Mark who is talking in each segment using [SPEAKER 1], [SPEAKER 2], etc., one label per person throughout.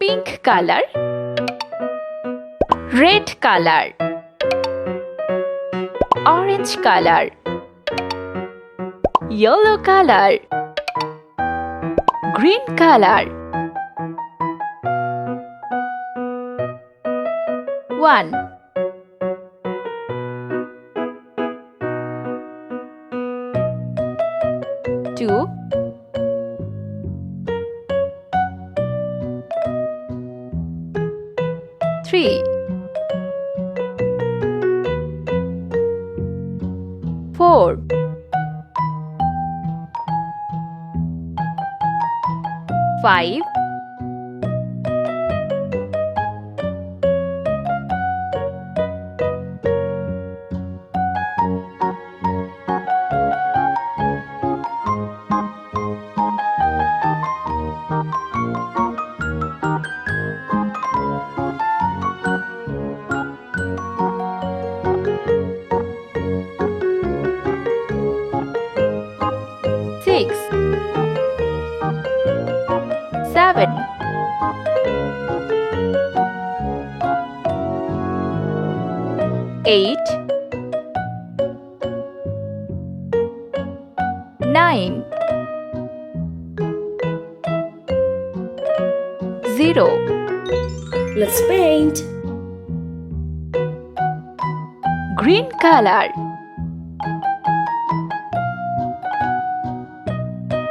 [SPEAKER 1] Pink color, red color, orange color, yellow color, green color. 1 2 3 4 5 6 7 8 9 0
[SPEAKER 2] Let's paint.
[SPEAKER 1] Green color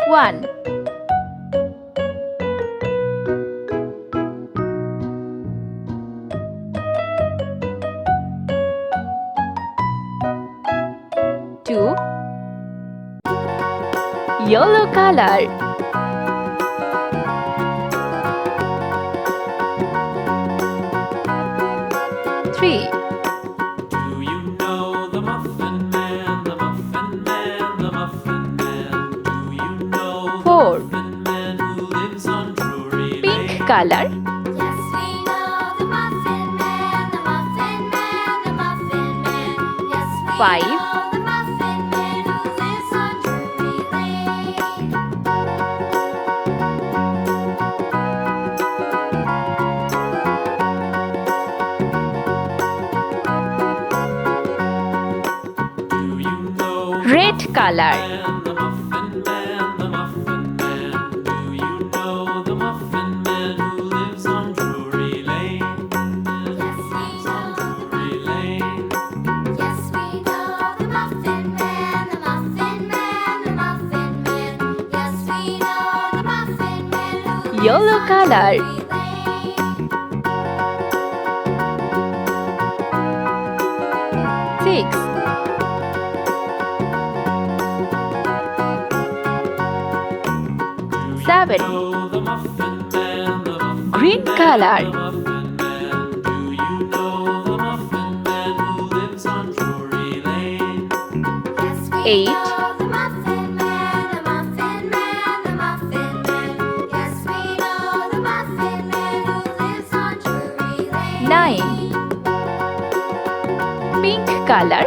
[SPEAKER 1] 1 2 Yellow color 3
[SPEAKER 3] Do you know the Muffin Man, the Muffin Man, the Muffin Man? Do you know the
[SPEAKER 1] 4
[SPEAKER 3] Muffin Man who lives on Drury
[SPEAKER 1] Pink
[SPEAKER 3] Lane?
[SPEAKER 1] color
[SPEAKER 4] Yes, we know the Muffin Man, the Muffin Man, the Muffin Man. Yes, we
[SPEAKER 1] 5
[SPEAKER 4] know the Muffin Man who lives on Drury Lane.
[SPEAKER 3] 'Do you know
[SPEAKER 1] Red color
[SPEAKER 3] the Muffin Man, the Muffin Man? Do you know the Muffin Man who lives on Drury Lane?
[SPEAKER 4] Yes, we
[SPEAKER 3] Lives on
[SPEAKER 4] know.
[SPEAKER 3] Drury Lane.
[SPEAKER 4] Yes, we know the Muffin Man, the Muffin Man, the Muffin Man. Yes, we know the Muffin Man who lives
[SPEAKER 1] Yellow
[SPEAKER 4] on
[SPEAKER 1] color
[SPEAKER 4] Drury Lane.
[SPEAKER 1] 6 7
[SPEAKER 3] Know the Muffin Man, the Muffin
[SPEAKER 1] Green
[SPEAKER 3] Man,
[SPEAKER 1] color
[SPEAKER 3] the Muffin Man. Do you know the Muffin Man who lives on Drury Lane?
[SPEAKER 4] Yes, we
[SPEAKER 1] 8
[SPEAKER 4] know the Muffin Man, the Muffin Man, the Muffin Man. Yes, we know the Muffin Man who lives on Drury Lane.
[SPEAKER 1] 9 Pink color